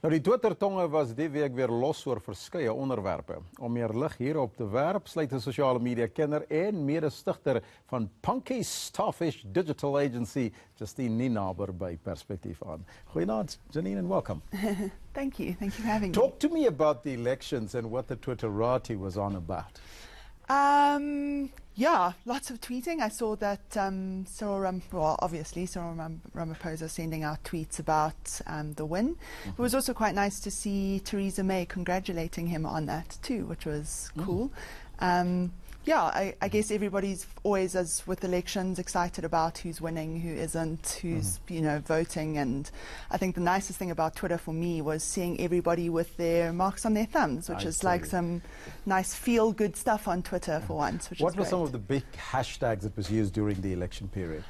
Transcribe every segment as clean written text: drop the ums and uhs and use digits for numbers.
Nou, die Twitter-tonge was die week weer los oor verskeie onderwerpe. Om meer lig hierop te werp, sluit 'n sosiale media kenner en mede-stigter van Punky Starfish Digital Agency, Justine Nienaber, by Perspektief aan. Goeienaand, Janine, and welcome. Thank you for having me. Talk to me about the elections and what the Twitterati was on about. Yeah, lots of tweeting. I saw that Cyril Ramaphosa sending out tweets about the win. It was also quite nice to see Theresa May congratulating him on that too, which was cool. Yeah, I guess everybody's always, as with elections, excited about who's winning, who isn't, who's voting. And I think the nicest thing about Twitter for me was seeing everybody with their marks on their thumbs, which is like some nice feel-good stuff on Twitter for once. Which what were some of the big hashtags that was used during the election period?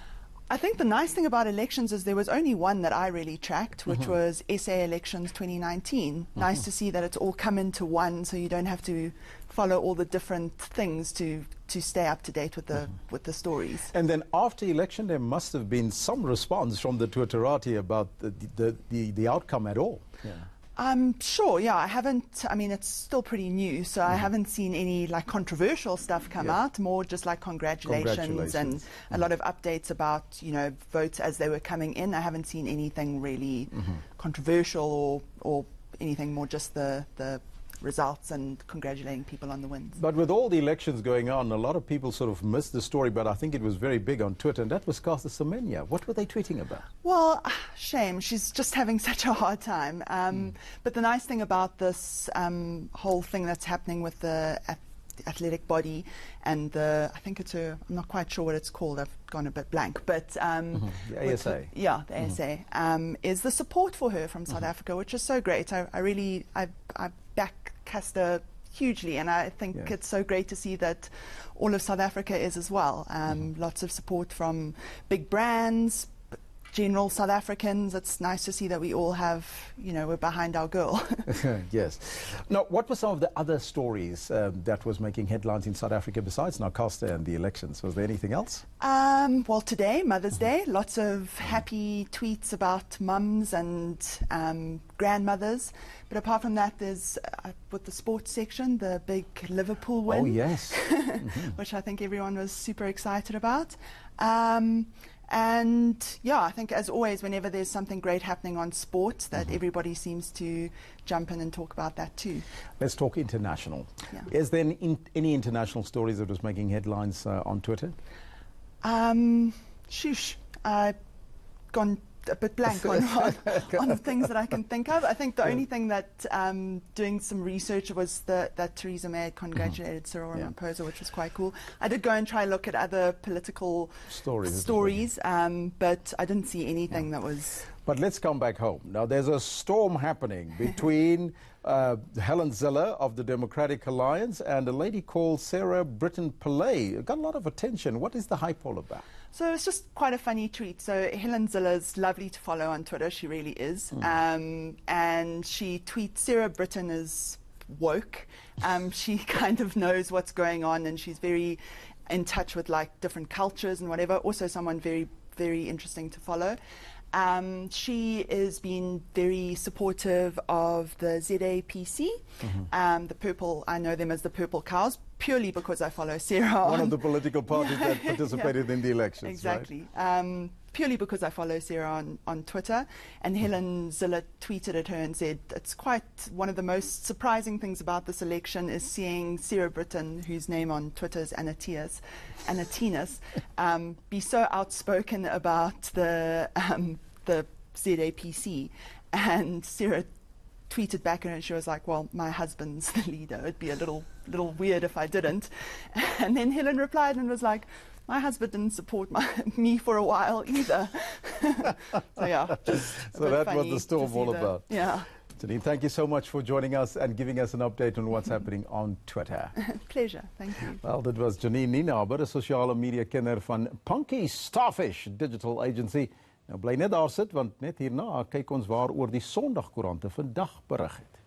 I think the nice thing about elections is there was only one that I really tracked, which was SA Elections 2019. Nice to see that it's all come into one, so you don't have to follow all the different things to stay up to date with the stories. And then after election, there must have been some response from the Twitterati about the outcome at all. Yeah. Sure, yeah, I mean, it's still pretty new, so I haven't seen any like controversial stuff come out, more just like congratulations and a lot of updates about, votes as they were coming in. I haven't seen anything really controversial or anything, more just the results and congratulating people on the wins. But with all the elections going on, a lot of people sort of missed the story, but I think it was very big on Twitter, and that was Caster Semenya. What were they tweeting about? Well, shame. She's just having such a hard time. But the nice thing about this whole thing that's happening with the athletic body and I think I'm not quite sure what it's called, I've gone a bit blank, but the ASA. The ASA, is the support for her from South Africa, which is so great. I back Caster hugely, and I think it's so great to see that all of South Africa is as well. Lots of support from big brands, general South Africans. It's nice to see that we all have, we're behind our girl. Yes. Now, what were some of the other stories that was making headlines in South Africa besides now Caster and the elections? Was there anything else? Well, today, Mother's Day, lots of happy tweets about mums and grandmothers. But apart from that, there's, with the sports section, the big Liverpool win. Oh, yes. Which I think everyone was super excited about. And yeah, I think as always, whenever there's something great happening on sports, that everybody seems to jump in and talk about that too. Let's talk international. Yeah. Is there any international stories that was making headlines on Twitter? I've gone a bit blank on things that I can think of. I think the only thing that doing some research was that Theresa May had congratulated Cyril Ramaphosa, which was quite cool. I did go and try look at other political stories, but I didn't see anything that was... But let's come back home. Now, there's a storm happening between Helen Zille of the Democratic Alliance and a lady called Sarah Britton-Pillay. It got a lot of attention. What is the hype all about? So it's just quite a funny tweet. So Helen Zille is lovely to follow on Twitter. She really is. And she tweets, Sarah Britton is woke. She kind of knows what's going on, and she's very in touch with like different cultures and whatever. Also someone very, very interesting to follow. She has been very supportive of the ZAPC, the purple, I know them as the Purple Cows, purely because I follow Sarah. One of the political parties that participated in the elections. Exactly. Right? Purely because I follow Sarah on Twitter. And Helen Zille tweeted at her and said, it's quite one of the most surprising things about this election is seeing Sarah Britton, whose name on Twitter is Anatinas, be so outspoken about the ZAPC. And Sarah tweeted back and she was like, well, my husband's the leader. It'd be a little weird if I didn't. And then Helen replied and was like, my husband didn't support me for a while either. So yeah, so that was the storm all about. Yeah. Janine, thank you so much for joining us and giving us an update on what's happening on Twitter. Pleasure, thank you. Well, dit was Janine Nienaber, 'n sosiale media kenner van Punky Starfish Digital Agency. Nou bly net daar sit want net hierna kyk ons waaroor die Sondagkoerante vandag berig het.